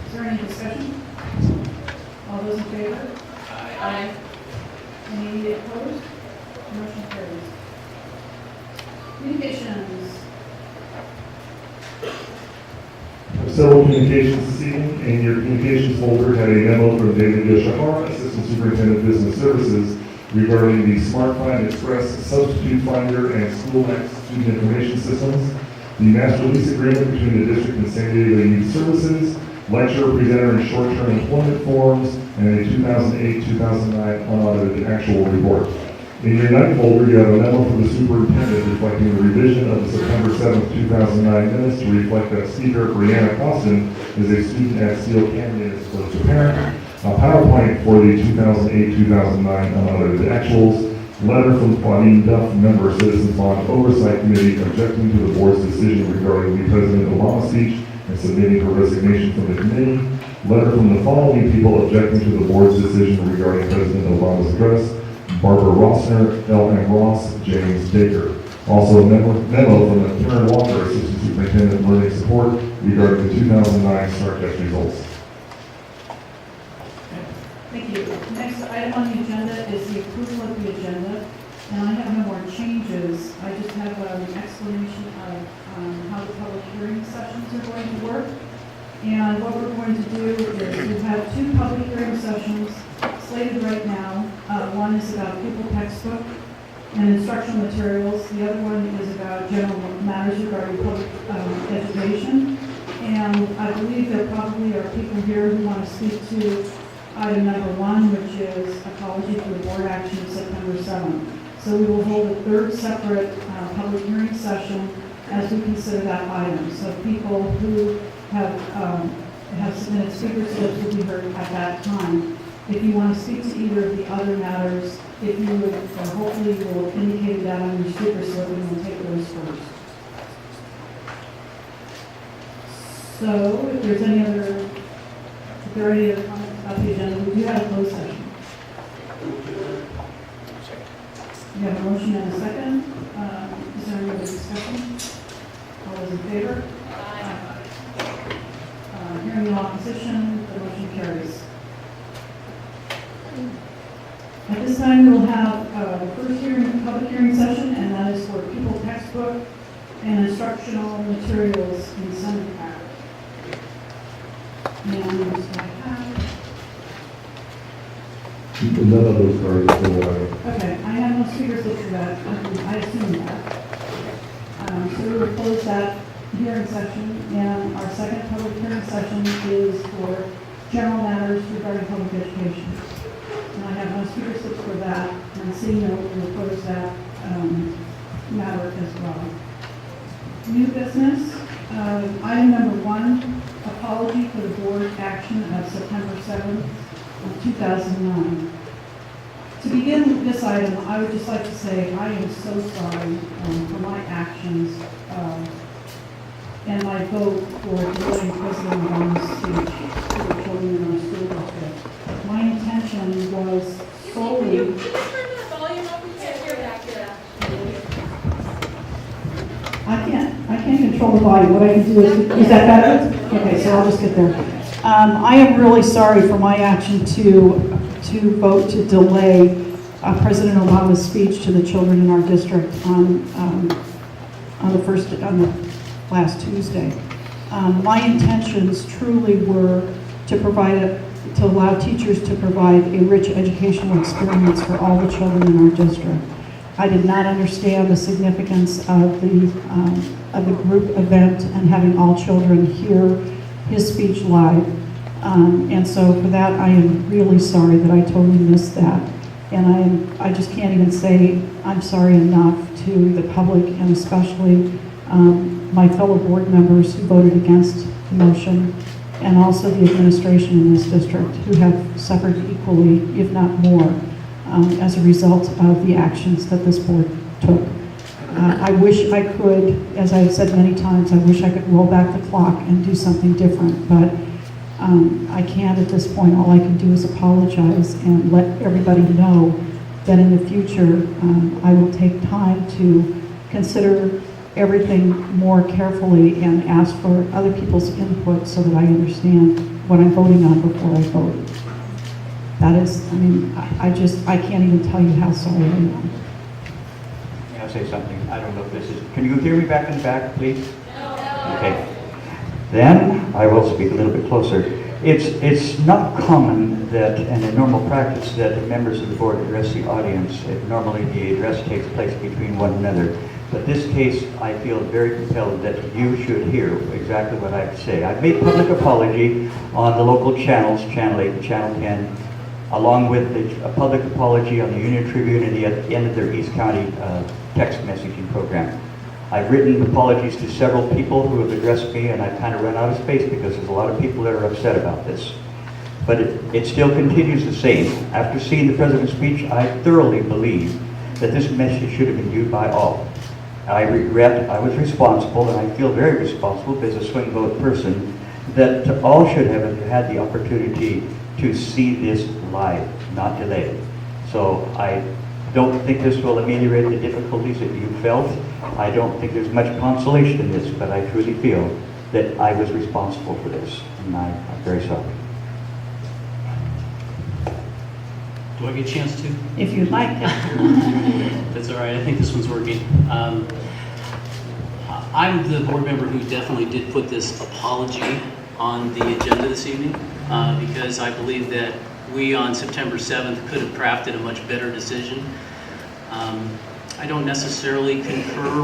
Is there any discussion? All those in favor? Aye. Any opposed? Motion carries. Communications. Several communications this evening. In your communications folder had a memo from David Yoshihara, Assistant Superintendent of Business Services, regarding the Smart Find Express Substitute Finder and School Next Student Information Systems, the master lease agreement between the district and San Diego Youth Services, lecturer, presenter, and short-term employment forms, and a 2008-2009 unaudited actual report. In your night folder, you have a memo from the superintendent reflecting the revision of the September 7th, 2009 minutes to reflect that speaker Brianna Costin is a student at Steel Canyon as opposed to parent, a PowerPoint for the 2008-2009 unaudited actuals, letter from Claudine Duff, member of Citizens Bond Oversight Committee, objecting to the board's decision regarding the President Obama speech and submitting her resignation from the committee, letter from the following people objecting to the board's decision regarding President Obama's address: Barbara Rossner, L.M. Ross, James Baker. Also a memo from the Karen Walker, Assistant Superintendent of Learning Support, regarding the 2009 STAR test results. Thank you. Next item on the agenda is the approval of the agenda, and I have no more changes. I just have an explanation of how the public hearing sessions are going to work. And what we're going to do is we have two public hearing sessions slated right now. One is about pupil textbook and instructional materials. The other one is about general matters regarding public education. And I believe there probably are people here who want to speak to item number one, which is apology for the board action of September 7th. So we will hold a third separate public hearing session as we consider that item. So people who have submitted speaker slips will be heard at that time. If you want to speak to either of the other matters, if you would, hopefully you will indicate that on your speaker slip, and we'll take those first. So if there are any other comments about the agenda, we do have a closed session. We have a motion and a second. Is there any other discussion? All those in favor? Hearing no opposition, the motion carries. At this time, we will have the first public hearing session, and that is for pupil textbook and instructional materials in Senate Act. And I have, None of those cards are still alive. okay, I have no speakers listed for that. I assume that. So we will close that hearing session, and our second public hearing session is for general matters regarding public education. And I have no speaker slips for that, and seeing no, we will close that matter as well. New business, item number one, apology for the board action of September 7th, 2009. To begin this item, I would just like to say I am so sorry for my actions and my vote for delaying President Obama's speech to the children in our school district. My intention was solely... Can you turn the volume up? We can't hear back here. I can't control the volume. What I can do is that better? Okay, so I'll just get there. I am really sorry for my action to vote to delay President Obama's speech to the children in our district on the last Tuesday. My intentions truly were to allow teachers to provide a rich educational experience for all the children in our district. I did not understand the significance of the group event and having all children hear his speech live. And so for that, I am really sorry that I totally missed that. And I just can't even say I'm sorry enough to the public, and especially my fellow board members who voted against the motion, and also the administration in this district, who have suffered equally, if not more, as a result of the actions that this board took. I wish I could, as I've said many times, I wish I could roll back the clock and do something different, but I can't at this point. All I can do is apologize and let everybody know that in the future I will take time to consider everything more carefully and ask for other people's input so that I understand what I'm voting on before I vote. That is, I mean, I can't even tell you how sorry I am. May I say something? I don't know if this is, can you hear me back in the back, please? No. Okay. Then I will speak a little bit closer. It's not common that, and a normal practice, that the members of the board address the audience. Normally the address takes place between one another. But this case, I feel very compelled that you should hear exactly what I have to say. I've made public apology on the local channels, Channel 8 and Channel 10, along with a public apology on the Union Tribune and the end of their East County text messaging program. I've written apologies to several people who have addressed me, and I've kind of run out of space because there's a lot of people that are upset about this. But it still continues the same. After seeing the President's speech, I thoroughly believe that this message should have been viewed by all. I regret I was responsible, and I feel very responsible as a swing vote person, that all should have had the opportunity to see this live, not delayed. So I don't think this will ameliorate the difficulties that you felt. I don't think there's much consolation in this, but I truly feel that I was responsible for this, and I'm very sorry. Do I get a chance to? If you'd like. That's all right. I think this one's working. I'm the board member who definitely did put this apology on the agenda this evening because I believe that we on September 7th could have crafted a much better decision. I don't necessarily concur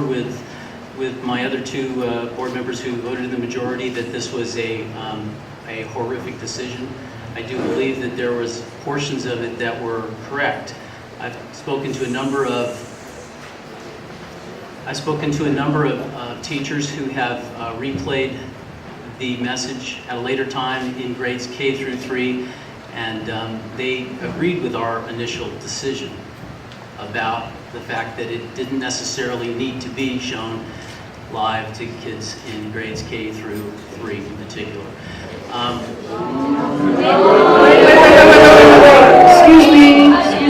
with my other two board members who voted in the majority that this was a horrific decision. I do believe that there was portions of it that were correct. I've spoken to a number of teachers who have replayed the message at a later time in grades K through 3, and they agreed with our initial decision about the fact that it didn't necessarily need to be shown live to kids in grades K through 3 in particular. Excuse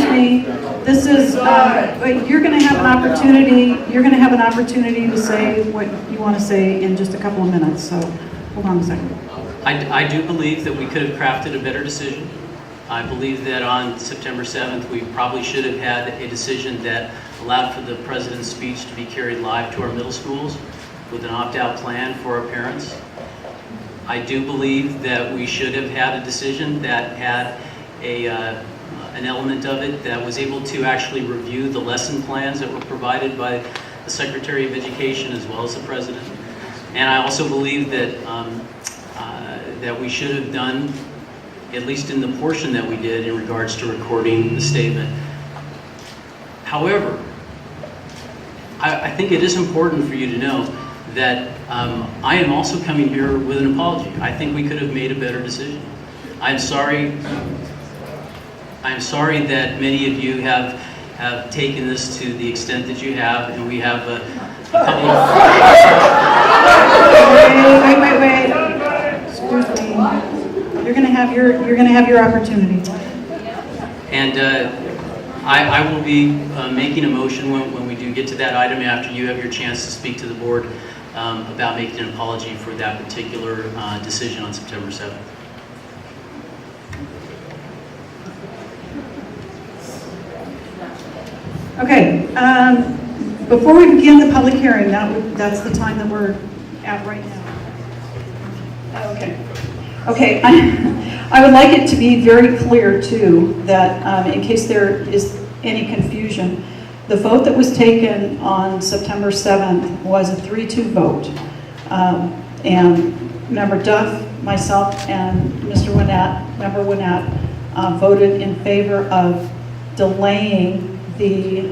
me. This is, you're going to have an opportunity to say what you want to say in just a couple of minutes, so hold on a second. I do believe that we could have crafted a better decision. I believe that on September 7th, we probably should have had a decision that allowed for the President's speech to be carried live to our middle schools with an opt-out plan for our parents. I do believe that we should have had a decision that had an element of it that was able to actually review the lesson plans that were provided by the Secretary of Education as well as the President. And I also believe that that we should have done, at least in the portion that we did in regards to recording the statement. However, I think it is important for you to know that I am also coming here with an apology. I think we could have made a better decision. I'm sorry that many of you have taken this to the extent that you have, and we have a couple of... Wait. Excuse me. You're going to have your opportunity. And I will be making a motion when we do get to that item after you have your chance to speak to the board about making an apology for that particular decision on September 7th. Okay, before we begin the public hearing, that's the time that we're at right now. Okay, I would like it to be very clear too that in case there is any confusion, the vote that was taken on September 7th was a 3-2 vote. And Member Duff, myself, and Member Winnett voted in favor of delaying the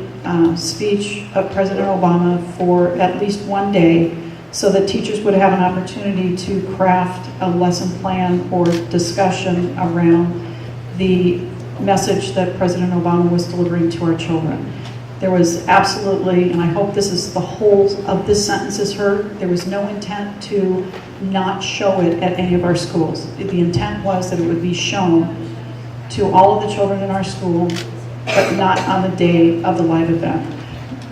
speech of President Obama for at least one day so that teachers would have an opportunity to craft a lesson plan or discussion around the message that President Obama was delivering to our children. There was absolutely, and I hope this is the whole of this sentence is heard, there was no intent to not show it at any of our schools. The intent was that it would be shown to all of the children in our school, but not on the day of the live event.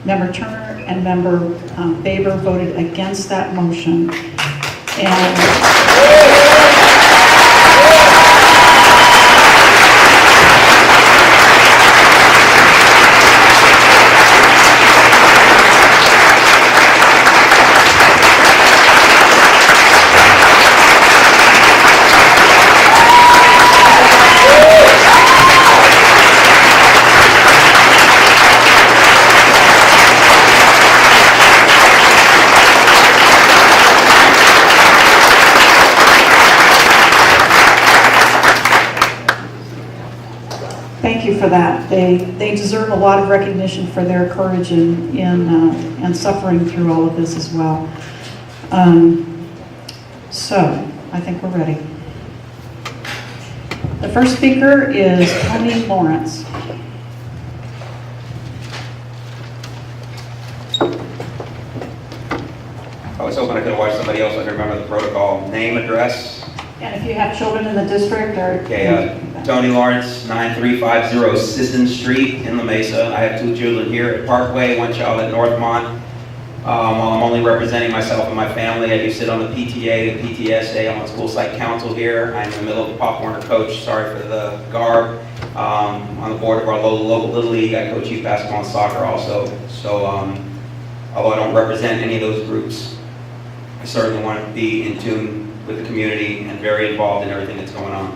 Member Turner and Member Faber voted against that motion. And for that. They deserve a lot of recognition for their courage in suffering through all of this as well. So, I think we're ready. The first speaker is Tony Lawrence. I was hoping I could watch somebody else. I can remember the protocol. Name, address. And if you have children in the district or... Okay, Tony Lawrence, 9350 Sisson Street in La Mesa. I have 2 children here at Parkway, 1 child at Northmont. While I'm only representing myself and my family, I do sit on the PTA, the PTSA. I'm on school site council here. I'm in the middle of the Pop Warner coach. Sorry for the garb. On the board of our local Little League. I coach youth basketball and soccer also. So, although I don't represent any of those groups, I certainly want to be in tune with the community and very involved in everything that's going on.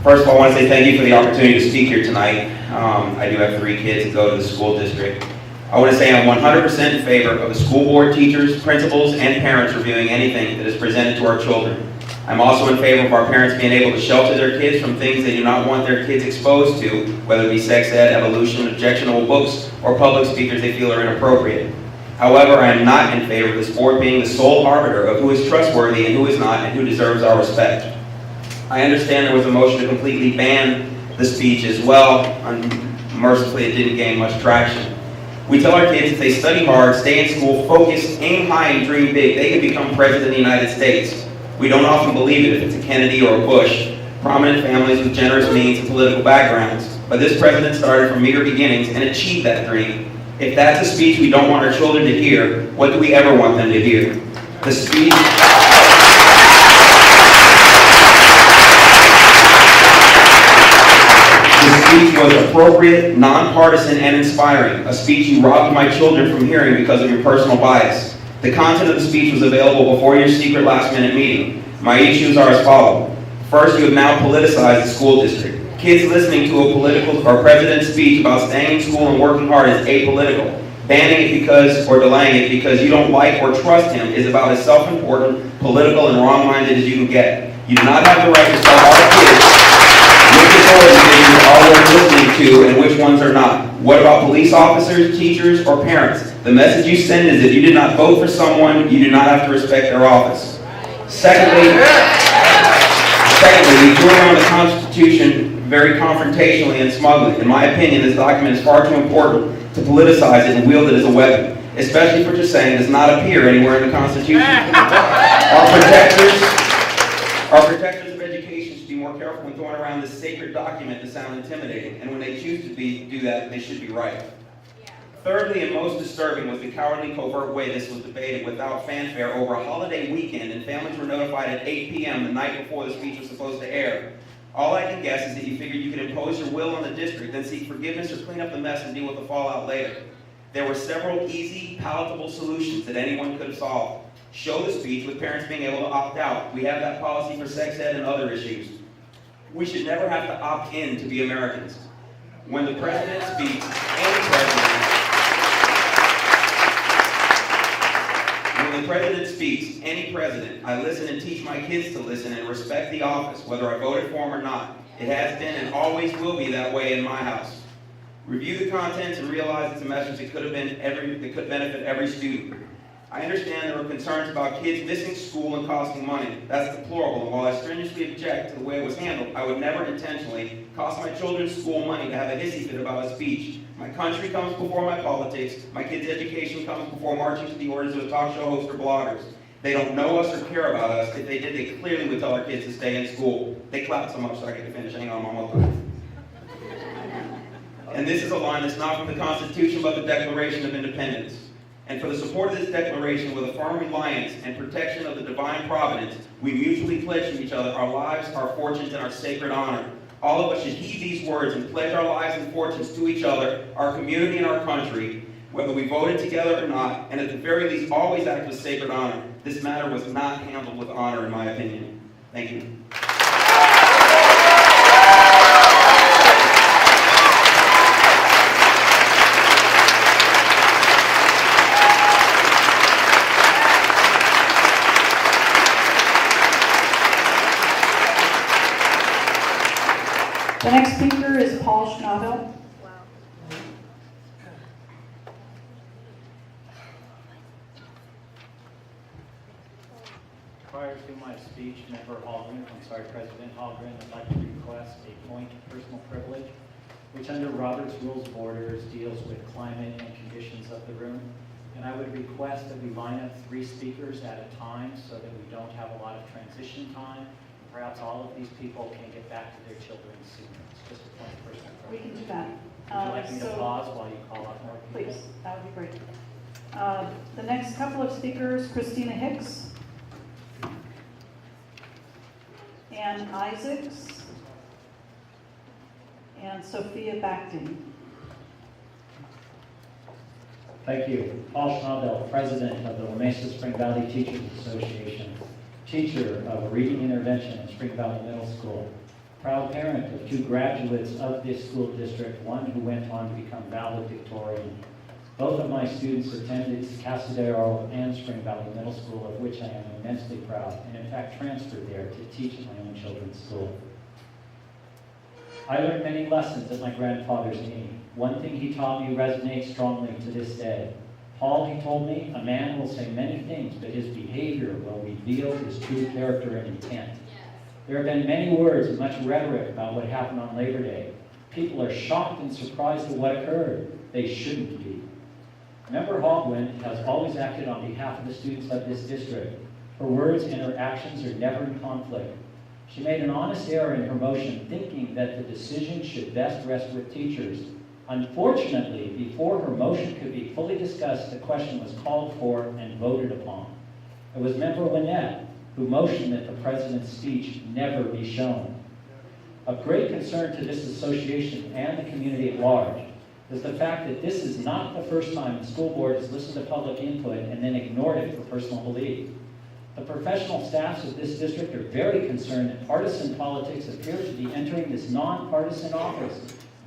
First of all, I want to say thank you for the opportunity to speak here tonight. I do have 3 kids that go to the school district. I want to say I'm 100% in favor of the school board, teachers, principals, and parents reviewing anything that is presented to our children. I'm also in favor of our parents being able to shelter their kids from things they do not want their kids exposed to, whether it be sex ed, evolution, objectionable books, or public speakers they feel are inappropriate. However, I am not in favor of this board being the sole arbiter of who is trustworthy and who is not, and who deserves our respect. I understand there was a motion to completely ban the speech as well. Mercifully, it didn't gain much traction. We tell our kids if they study hard, stay in school, focus, aim high, and dream big, they can become president of the United States. We don't often believe it if it's a Kennedy or a Bush, prominent families with generous means and political backgrounds. But this president started from meager beginnings and achieved that dream. If that's a speech we don't want our children to hear, what do we ever want them to hear? The speech... The speech was appropriate, nonpartisan, and inspiring. A speech you robbed my children from hearing because of your personal bias. The content of the speech was available before your secret last-minute meeting. My issues are as follows. First, you have now politicized the school district. Kids listening to a political or president's speech about staying in school and working hard is apolitical. Banning it because, or delaying it because you don't like or trust him is about as self-important, political, and wrong-minded as you can get. You do not have the right to tell our kids which authority figures are worth listening to and which ones are not. What about police officers, teachers, or parents? The message you send is if you did not vote for someone, you do not have to respect their office. Secondly, you threw around the Constitution very confrontationally and smugly. In my opinion, this document is far too important to politicize it and wield it as a weapon, especially for just saying it does not appear anywhere in the Constitution. Our protectors of education should be more careful when throwing around this sacred document to sound intimidating, and when they choose to do that, they should be right. Thirdly, and most disturbing, was the cowardly, covert way this was debated without fanfare over a holiday weekend, and families were notified at 8 p.m. the night before the speech was supposed to air. All I can guess is that you figured you could impose your will on the district, then seek forgiveness or clean up the mess and deal with the fallout later. There were several easy, palatable solutions that anyone could have solved. Show the speech with parents being able to opt out. We have that policy for sex ed and other issues. We should never have to opt in to be Americans. When the president speaks, any president, I listen and teach my kids to listen and respect the office, whether I voted for him or not. It has been and always will be that way in my house. Review the contents and realize it's a message that could benefit every student. I understand there are concerns about kids missing school and costing money. That's deplorable, and while I strenuously object to the way it was handled, I would never intentionally cost my children's school money to have a hissy fit about a speech. My country comes before my politics. My kids' education comes before marching to the orders of a talk show host or bloggers. They don't know us or care about us. If they did, they clearly would tell our kids to stay in school. They clapped so much so I get to finish. Hang on one more time. And this is a line that's not from the Constitution, but the Declaration of Independence. And for the support of this declaration, with a firm reliance and protection of the divine providence, we mutually pledge to each other our lives, our fortunes, and our sacred honor. All of us should heed these words and pledge our lives and fortunes to each other, our community, and our country, whether we voted together or not, and at the very least, always act with sacred honor. This matter was not handled with honor, in my opinion. Thank you. The next speaker is Paul Schnabel. Prior to my speech, President Hallgren, I'd like to request a point of personal privilege, which under Robert's Rules of Orders deals with climate and conditions of the room. And I would request that we line up 3 speakers at a time so that we don't have a lot of transition time. Perhaps all of these people can get back to their children sooner. It's just a point of personal We privilege. can do that. Would you like me to pause while you call up more people? Please, that would be great. The next couple of speakers, Christina Hicks, Ann Isaacs, and Sophia Bacting. Thank you. Paul Schnabel, President of the Mesa Spring Valley Teachers Association, teacher of reading intervention at Spring Valley Middle School, proud parent of 2 graduates of this school district, one who went on to become valedictorian. Both of my students attended Casadero and Spring Valley Middle School, of which I am immensely proud, and in fact transferred there to teach at my own children's school. I learned many lessons at my grandfather's knee. One thing he taught me resonates strongly to this day. Paul, he told me, a man will say many things, but his behavior will reveal his true character and intent. There have been many words and much rhetoric about what happened on Labor Day. People are shocked and surprised at what occurred. They shouldn't be. Member Hallgren has always acted on behalf of the students of this district. Her words and her actions are never in conflict. She made an honest error in her motion, thinking that the decision should best rest with teachers. Unfortunately, before her motion could be fully discussed, the question was called for and voted upon. It was Member Winnett who motioned that the President's speech never be shown. Of great concern to this association and the community at large is the fact that this is not the first time the school board has listened to public input and then ignored it for personal belief. The professional staffs of this district are very concerned that partisan politics appear to be entering this nonpartisan office,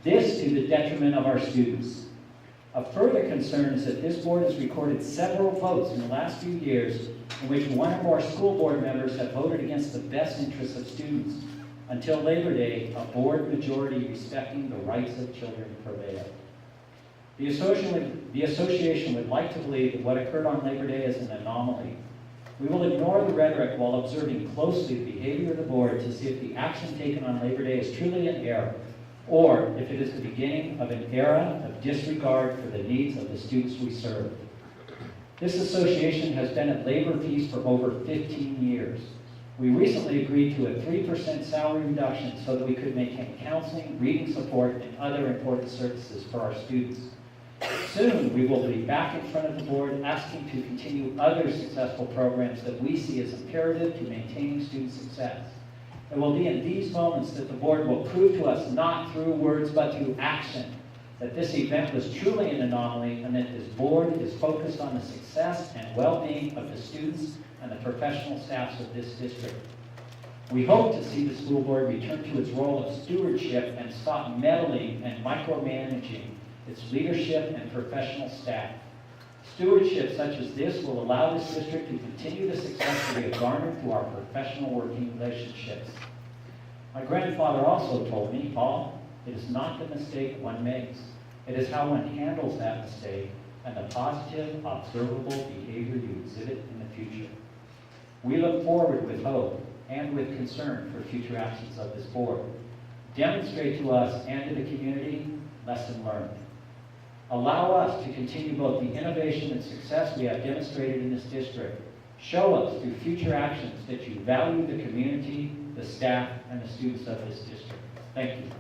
this to the detriment of our students. A further concern is that this board has recorded several votes in the last few years in which one or more school board members have voted against the best interests of students. Until Labor Day, a board majority respecting the rights of children prevailed. The association would like to believe that what occurred on Labor Day is an anomaly. We will ignore the rhetoric while observing closely the behavior of the board to see if the action taken on Labor Day is truly an error, or if it is the beginning of an era of disregard for the needs of the students we serve. This association has been at labor peace for over 15 years. We recently agreed to a 3% salary reduction so that we could maintain counseling, reading support, and other important services for our students. Soon, we will be back in front of the board asking to continue other successful programs that we see as imperative to maintaining student success. It will be in these moments that the board will prove to us, not through words but through action, that this event was truly an anomaly and that this board is focused on the success and well-being of the students and the professional staffs of this district. We hope to see the school board return to its role of stewardship and stop meddling and micromanaging its leadership and professional staff. Stewardship such as this will allow this district to continue the success that we have garnered through our professional working relationships. My grandfather also told me, Paul, it is not the mistake one makes. It is how one handles that mistake and the positive, observable behavior you exhibit in the future. We look forward with hope and with concern for future actions of this board. Demonstrate to us and to the community, lesson learned. Allow us to continue both the innovation and success we have demonstrated in this district. Show us through future actions that you value the community, the staff, and the students of this district. Thank you.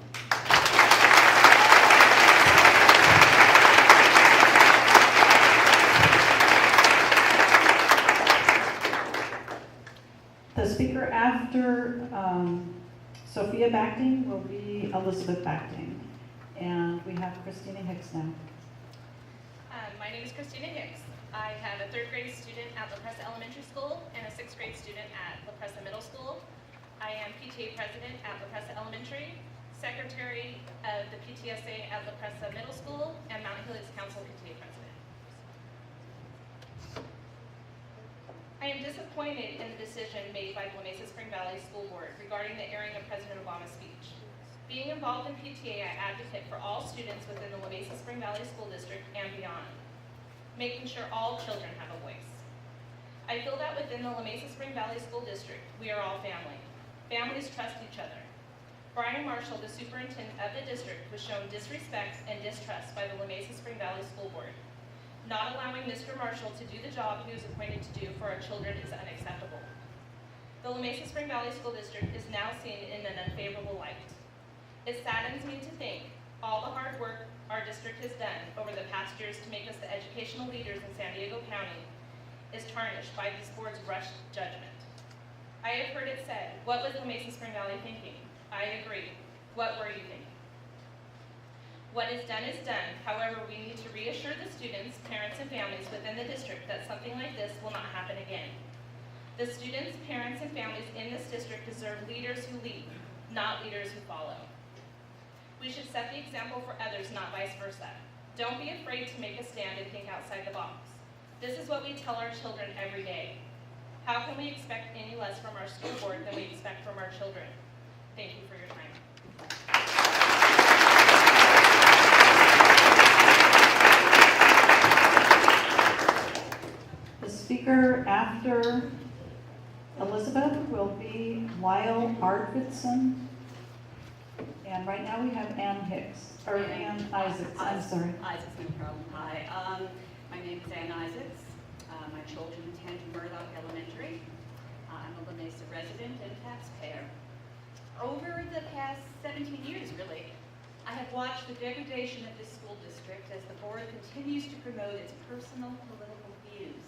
The speaker after Sophia Bacting will be Elizabeth Bacting. And we have Christina Hicks now. My name is Christina Hicks. I have a 3rd grade student at La Presa Elementary School and a 6th grade student at La Presa Middle School. I am PTA president at La Presa Elementary, secretary of the PTSA at La Presa Middle School, and Mount Helix Council PTA president. I am disappointed in the decision made by the La Mesa Spring Valley School Board regarding the airing of President Obama's speech. Being involved in PTA, I advocate for all students within the La Mesa Spring Valley School District and beyond, making sure all children have a voice. I feel that within the La Mesa Spring Valley School District, we are all family. Families trust each other. Brian Marshall, the superintendent of the district, was shown disrespect and distrust by the La Mesa Spring Valley School Board. Not allowing Mr. Marshall to do the job he was appointed to do for our children is unacceptable. The La Mesa Spring Valley School District is now seen in an unfavorable light. It saddens me to think all the hard work our district has done over the past years to make us the educational leaders in San Diego County is tarnished by this board's rushed judgment. I have heard it said, what was La Mesa Spring Valley thinking? I agree. What were you thinking? What is done is done. However, we need to reassure the students, parents, and families within the district that something like this will not happen again. The students, parents, and families in this district deserve leaders who lead, not leaders who follow. We should set the example for others, not vice versa. Don't be afraid to make a stand and think outside the box. This is what we tell our children every day. How can we expect any less from our school board than we expect from our children? Thank you for your time. The speaker after Elizabeth will be Lyle Arvidson. And right now we have Ann Hicks, or Ann Isaacs, I'm sorry. Isaacs, no problem. Hi, my name is Ann Isaacs. My children attend Murdoch Elementary. I'm a La Mesa resident and taxpayer. Over the past 17 years, really, I have watched the degradation of this school district as the board continues to promote its personal political views.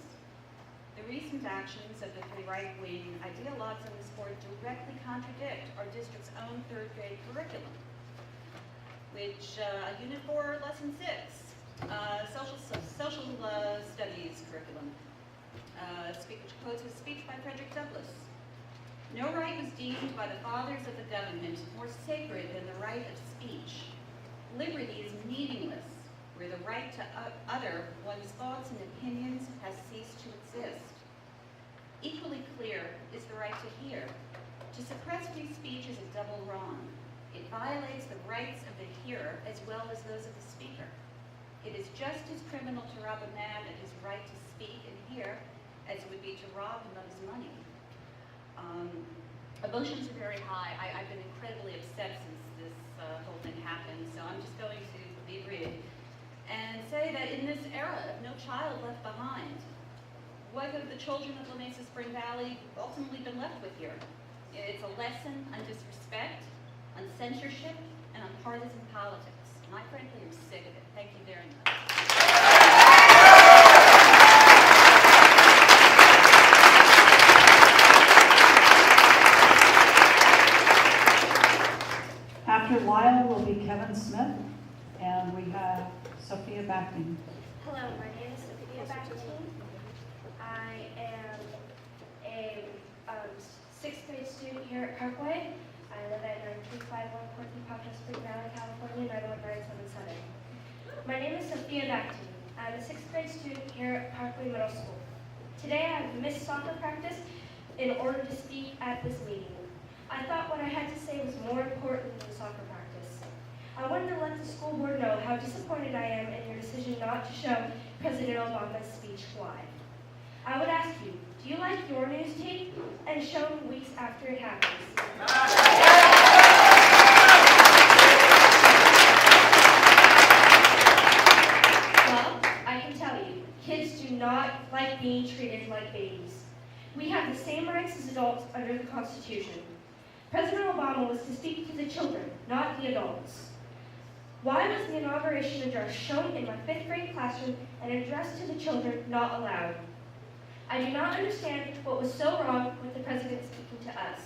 The recent actions of the three right-wing ideologues on this board directly contradict our district's own third grade curriculum, which Unit 4, Lesson 6, social studies curriculum, which quotes a speech by Frederick Douglass. No right was deemed by the fathers of the government more sacred than the right of speech. Liberty is meaningless where the right to utter one's thoughts and opinions has ceased to exist. Equally clear is the right to hear. To suppress free speech is a double wrong. It violates the rights of the hearer as well as those of the speaker. It is just as criminal to rob a man of his right to speak and hear as it would be to rob him of his money. Emotions are very high. I've been incredibly upset since this whole thing happened, so I'm just going to be brief and say that in this era of no child left behind, what have the children of La Mesa Spring Valley ultimately been left with here? It's a lesson on disrespect, on censorship, and on partisan politics. And I frankly am sick of it. Thank you very much. After Lyle will be Kevin Smith, and we have Sophia Backing. Hello, my name is Sophia Backing. I am a sixth grade student here at Parkway. I live at 9351 Corky Pacho Spring Valley, California, 91977. My name is Sophia Backing. I'm a sixth grade student here at Parkway Middle School. Today I have missed soccer practice in order to speak at this meeting. I thought what I had to say was more important than soccer practice. I wanted to let the school board know how disappointed I am in your decision not to show President Obama's speech live. I would ask you, do you like your news tape and shown weeks after it happens? Well, I can tell you, kids do not like being treated like babies. We have the same rights as adults under the Constitution. President Obama was to speak to the children, not the adults. Why was the inauguration address shown in my fifth grade classroom and addressed to the children not allowed? I do not understand what was so wrong with the president speaking to us.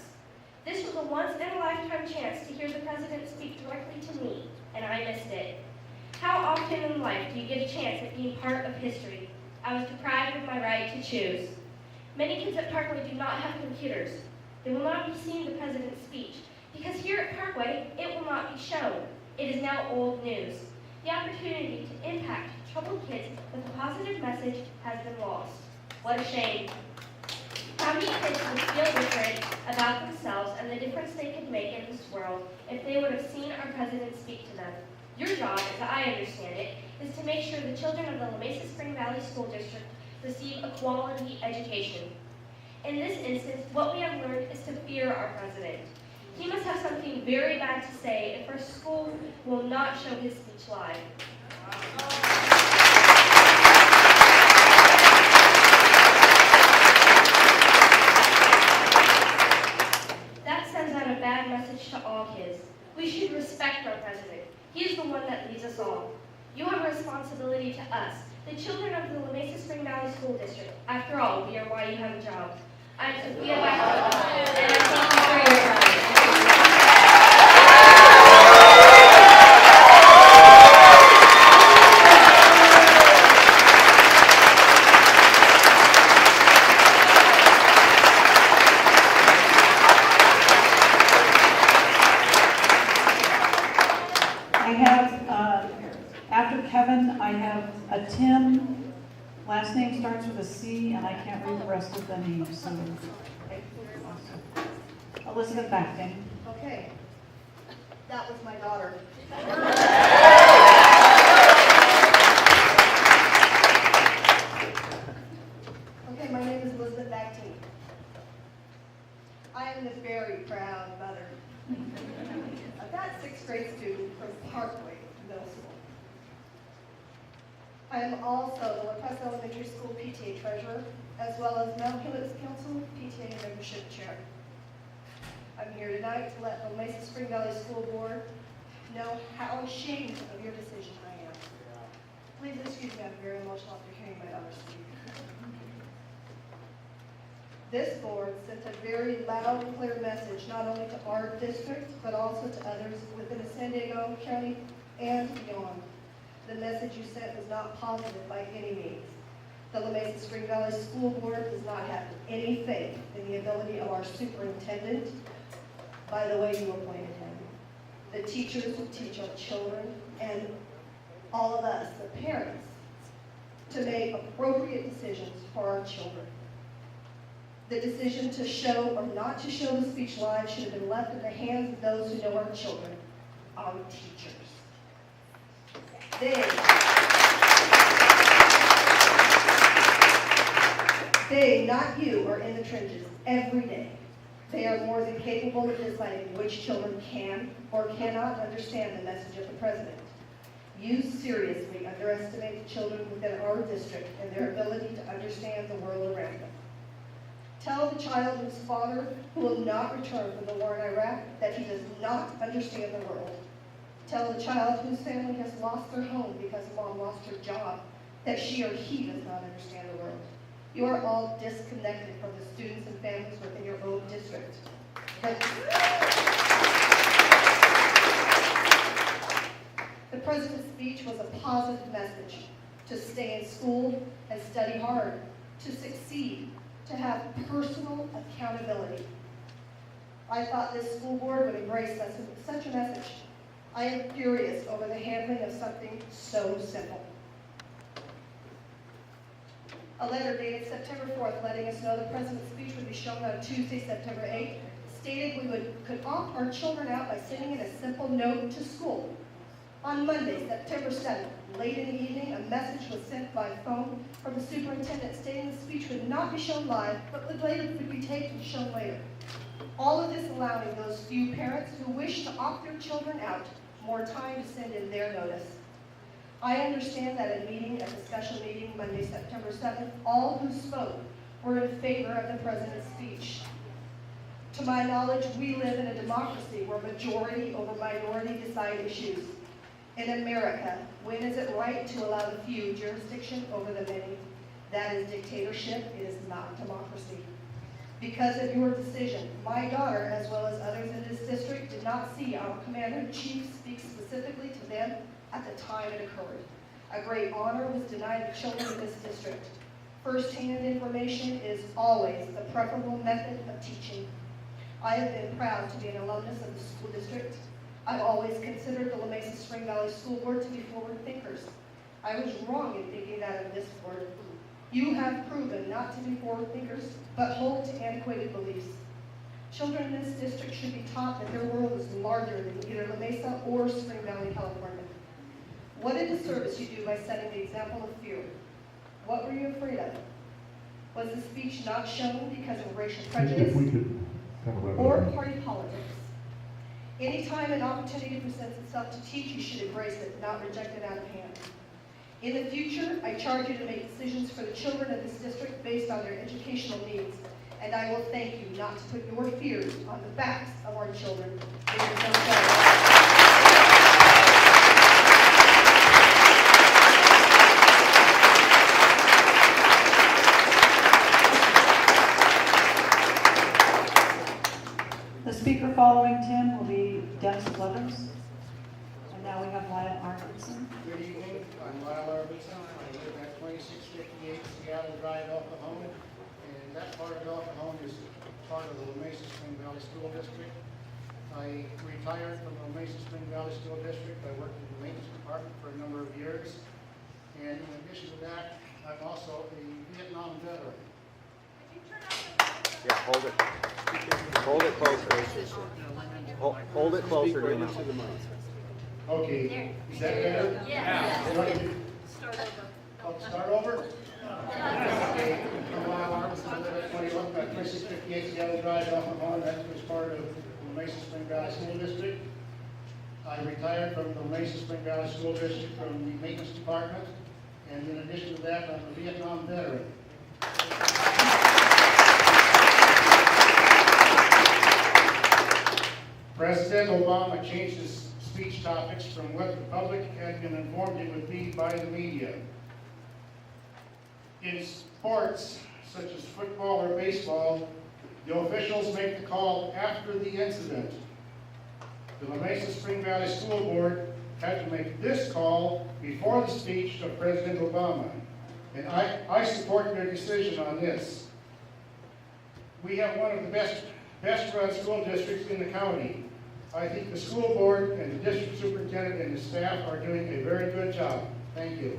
This was a once-in-a-lifetime chance to hear the president speak directly to me, and I missed it. How often in life do you get a chance at being part of history? I was deprived of my right to choose. Many kids at Parkway do not have computers. They will not be seeing the president's speech, because here at Parkway, it will not be shown. It is now old news. The opportunity to impact troubled kids with a positive message has been lost. What a shame. How many kids would feel different about themselves and the difference they could make in this world if they would have seen our president speak to them? Your job, as I understand it, is to make sure the children of the La Mesa Spring Valley School District receive a quality education. In this instance, what we have learned is to fear our president. He must have something very bad to say if our school will not show his speech live. That sends out a bad message to all kids. We should respect our president. He is the one that leads us all. You have a responsibility to us, the children of the La Mesa Spring Valley School District. After all, we are why you have a job. I'm Sophia Baxter, and I thank you for your time. I have, after Kevin, I have a Tim. Last name starts with a C, and I can't read the rest of the names, so. Elizabeth Bacting. Okay, that was my daughter. Okay, my name is Elizabeth Bacting. I am the very proud mother of that 6th grade student from Parkway Middle School. I am also the La Presa Elementary School PTA treasurer, as well as Mount Helix Council PTA membership chair. I'm here tonight to let the Mesa Spring Valley School Board know how ashamed of your decision I am. Please excuse me, I'm very emotional after hearing my daughter speak. This board sent a very loud and clear message, not only to our district, but also to others within the San Diego County and beyond. The message you sent was not positive by any means. The La Mesa Spring Valley School Board does not have any faith in the ability of our superintendent, by the way you appointed him, the teachers who teach our children, and all of us, the parents, to make appropriate decisions for our children. The decision to show or not to show the speech live should have been left in the hands of those who know our children, our teachers. They, not you, are in the trenches every day. They are more than capable of deciding which children can or cannot understand the message of the president. You seriously underestimate the children within our district and their ability to understand the world around them. Tell the child whose father, who will not return from the war in Iraq, that he does not understand the world. Tell the child whose family has lost their home because mom lost her job, that she or he does not understand the world. You are all disconnected from the students and families within your own district. The president's speech was a positive message to stay in school and study hard, to succeed, to have personal accountability. I thought this school board would embrace such a message. I am furious over the handling of something so simple. A letter dated September 4th letting us know the president's speech would be shown on Tuesday, September 8th, stated we could opt our children out by sending in a simple note to school. On Monday, September 7th, late in the evening, a message was sent by phone from the superintendent stating the speech would not be shown live, but would be taped and shown later. All of this allowing those few parents who wish to opt their children out more time to send in their notice. I understand that at a special meeting Monday, September 7th, all who spoke were in favor of the president's speech. To my knowledge, we live in a democracy where majority over minority decide issues. In America, when is it right to allow the few jurisdiction over the many? That is dictatorship. It is not democracy. Because of your decision, my daughter, as well as others in this district, did not see our commander-in-chief speak specifically to them at the time it occurred. A great honor was denied the children of this district. First-hand information is always the preferable method of teaching. I have been proud to be an alumnus of the school district. I've always considered the La Mesa Spring Valley School Board to be forward thinkers. I was wrong in thinking that of this board. You have proven not to be forward thinkers, but hold to antiquated beliefs. Children in this district should be taught that their world is larger than either La Mesa or Spring Valley, California. What a disservice you do by setting the example of fear. What were you afraid of? Was the speech not shown because of racial prejudice If we could kind of wrap it or up. party politics? Anytime an opportunity presents itself to teach, you should embrace it, not reject it out of hand. In the future, I charge you to make decisions for the children of this district based on their educational needs. And I will thank you not to put your fears on the backs of our children. There is no better. The speaker following Tim will be Dennis Blevins. And now we have Lyle Arkinson. Good evening, I'm Lyle Arkinson. I live at 2658 Seattle Drive, El Cajon, and that part of El Cajon is part of the La Mesa Spring Valley School District. I retired from the La Mesa Spring Valley School District. I worked in the maintenance department for a number of years, and in addition to that, I'm also a Vietnam veteran. Yeah, hold it. Hold it closer. Hold it closer to the mic. Okay, is that better? Yeah. Start over? Okay, I'm Lyle Arkinson. I live at 2658 Seattle Drive, El Cajon. That was part of the Mesa Spring Valley School District. I retired from the Mesa Spring Valley School District from the maintenance department, and in addition to that, I'm a Vietnam veteran. President Obama changed his speech topics from what the public had been informed it would be by the media. In sports, such as football or baseball, the officials make the call after the incident. The La Mesa Spring Valley School Board had to make this call before the speech of President Obama. And I support their decision on this. We have one of the best run school districts in the county. I think the school board and the district superintendent and the staff are doing a very good job. Thank you.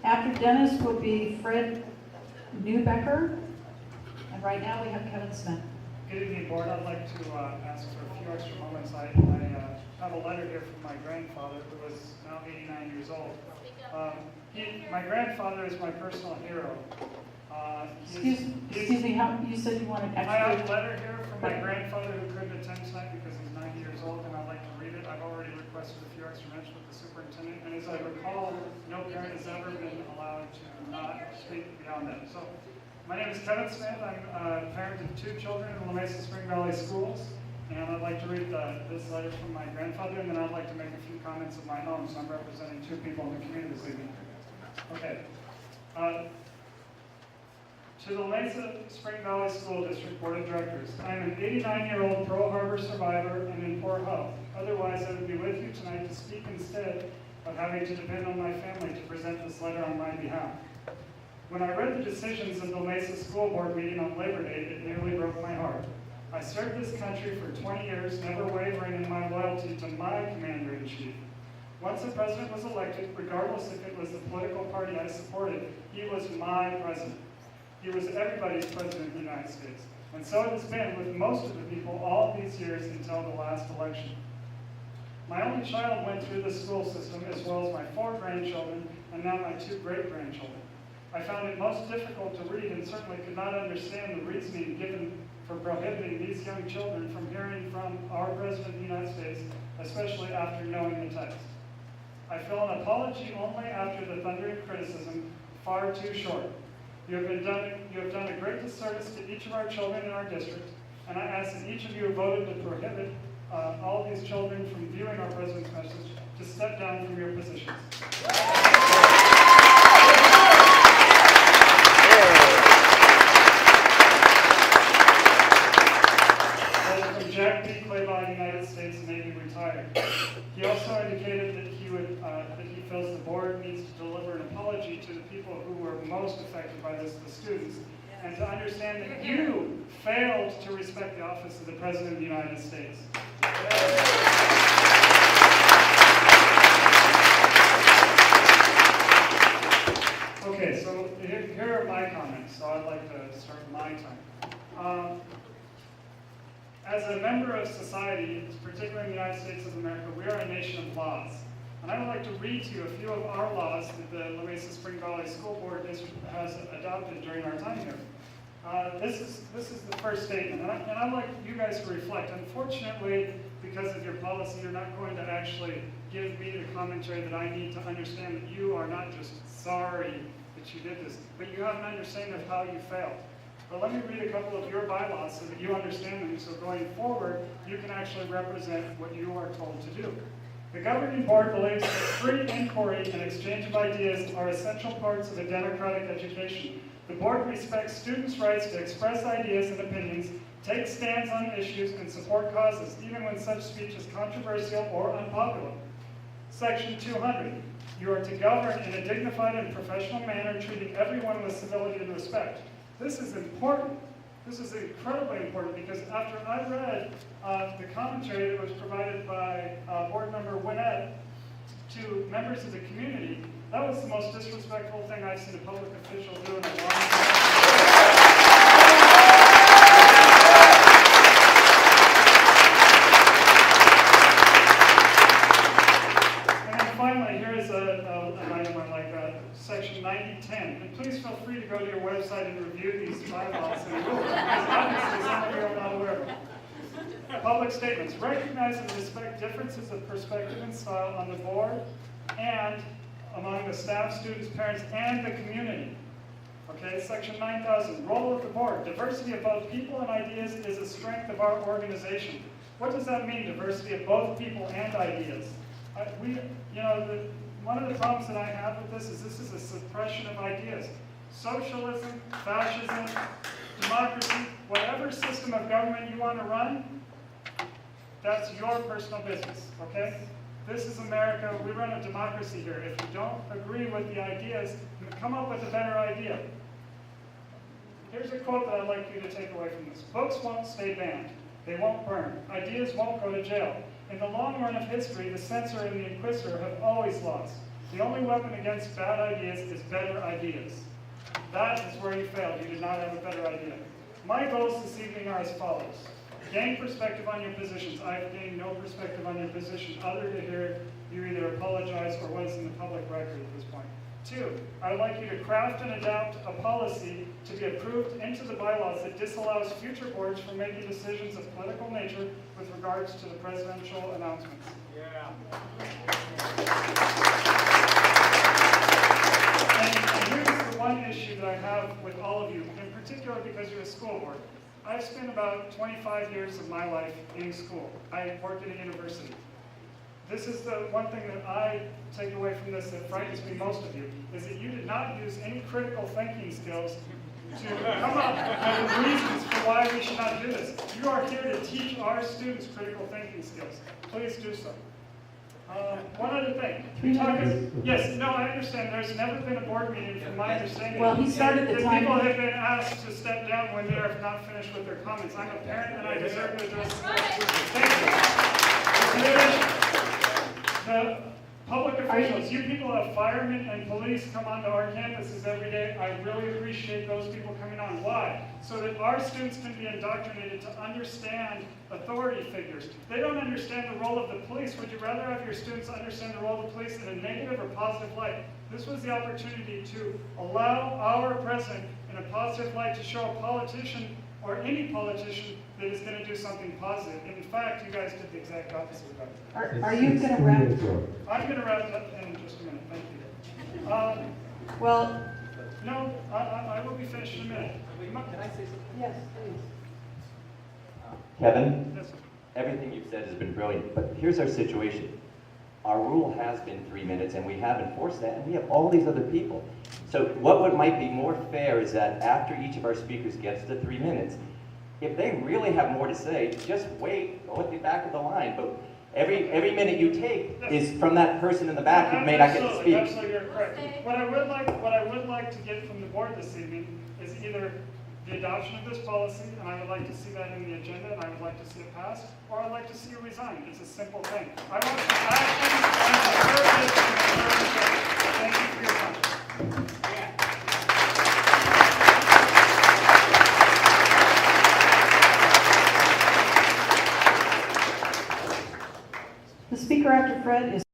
After Dennis will be Fred Newbecker. And right now we have Kevin Smith. Good evening, board. I'd like to ask for a few extra moments. I have a letter here from my grandfather, who is now 89 years old. My grandfather is my personal hero. Excuse me, you said you wanted I have a extra. letter here from my grandfather who couldn't attend tonight because he's 90 years old, and I'd like to read it. I've already requested a few extra minutes with the superintendent, and as I recall, no parent has ever been allowed to not speak beyond that. So, my name is Kevin Smith. I'm a parent of 2 children in La Mesa Spring Valley Schools, and I'd like to read this letter from my grandfather, and then I'd like to make a few comments of my own, so I'm representing 2 people in the community this evening. Okay. To the Mesa Spring Valley School District Board of Directors, I am an 89-year-old Pearl Harbor survivor and in poor health. Otherwise, I would be with you tonight to speak instead of having to depend on my family to present this letter on my behalf. When I read the decisions of the Mesa School Board meeting on Labor Day, it nearly broke my heart. I served this country for 20 years, never wavering in my loyalty to my commander-in-chief. Once the president was elected, regardless if it was the political party I supported, he was my president. He was everybody's president of the United States. And so it has been with most of the people all these years until the last election. My only child went through the school system, as well as my 4 grandchildren, and now my 2 great-grandchildren. I found it most difficult to read and certainly could not understand the reasoning given for prohibiting these young children from hearing from our President of the United States, especially after knowing the text. I feel an apology only after the thundering criticism, far too short. You have done a great disservice to each of our children in our district, and I ask that each of you who voted to prohibit all these children from viewing our President's message to step down from your positions. From Jack B. Claiborne, United States Navy, retired. He also indicated that he feels the board needs to deliver an apology to the people who were most affected by this, the students, and to understand that you failed to respect the office of the President of the United States. my time. As a member of society, particularly in the United States of America, we are a nation of laws. And I would like to read to you a few of our laws that the La Mesa Spring Valley School Board District has adopted during our time here. This is the first statement, and I'd like you guys to reflect. Unfortunately, because of your policy, you're not going to actually give me the commentary that I need to understand that you are not just sorry that you did this, but you have an understanding of how you failed. But let me read a couple of your bylaws so that you understand them, so going forward, you can actually represent what you are told to do. The governing board believes that free inquiry and exchange of ideas are essential parts of a democratic education. The board respects students' rights to express ideas and opinions, take stands on issues, and support causes, even when such speech is controversial or unpopular. Section 200. You are to govern in a dignified and professional manner, treating everyone with civility and respect. This is important. This is incredibly important because after I read the commentary that was provided by board member Winnett to members of the community, that was the most disrespectful thing I've seen a public official do in a long time. And then finally, here's an item I like, section 9010. And please feel free to go to your website and review these bylaws and rules, because obviously some of you are not aware of them. Public statements. Recognize and respect differences of perspective and style on the board and among the staff, students, parents, and the community. Okay, section 9000, role of the board. Diversity of both people and ideas is a strength of our organization. What does that mean, diversity of both people and ideas? One of the problems that I have with this is a suppression of ideas. Socialism, fascism, democracy, whatever system of government you want to run, that's your personal business, okay? This is America. We run a democracy here. If you don't agree with the ideas, come up with a better idea. Here's a quote that I'd like you to take away from this. Books won't stay banned. They won't burn. Ideas won't go to jail. In the long run of history, the censor and the inquisitor have always lost. The only weapon against bad ideas is better ideas. That is where you failed. You did not have a better idea. My goals this evening are as follows. Gain perspective on your positions. I've gained no perspective on your position other to hear you either apologize or what is in the public record at this point. 2, I would like you to craft and adapt a policy to be approved into the bylaws that disallows future boards from making decisions of political nature with regards to the presidential announcements. And here's the one issue that I have with all of you, in particular because you're a school board. I've spent about 25 years of my life in school. I worked at a university. This is the one thing that I take away from this that frightens me most of you, is that you did not use any critical thinking skills to come up with reasons for why we should not do this. You are here to teach our students critical thinking skills. Please do so. One other thing. Yes, no, I understand. There's never been a board meeting, from my understanding. Well, he started the time. People have been asked to step down when they are not finished with their comments. I'm a parent and I deserve to address the board. Thank you. The public officials, you people have firemen and police come onto our campuses every day. I really appreciate those people coming on. Why? So that our students can be indoctrinated to understand authority figures. They don't understand the role of the police. Would you rather have your students understand the role of the police in a negative or positive light? This was the opportunity to allow our president in a positive light to show a politician or any politician that is going to do something positive. In fact, you guys did the exact opposite of that. Are you going to wrap? I'm going to wrap it up in just a minute. Thank you. Well, No, I will be finished in a minute. Can I say something? yes, please. Kevin, Yes, sir. everything you've said has been brilliant, but here's our situation. Our rule has been 3 minutes, and we have enforced that, and we have all these other people. So what might be more fair is that after each of our speakers gets to 3 minutes, if they really have more to say, just wait, go at the back of the line. But every minute you take is from that person in the back who may not get to speak. Absolutely, you're correct. What I would like to get from the board this evening is either the adoption of this policy, and I would like to see that in the agenda, and I would like to see it passed, or I'd like to see you resign. It's a simple thing. I want some action and some purpose. Thank you for your time. Fred is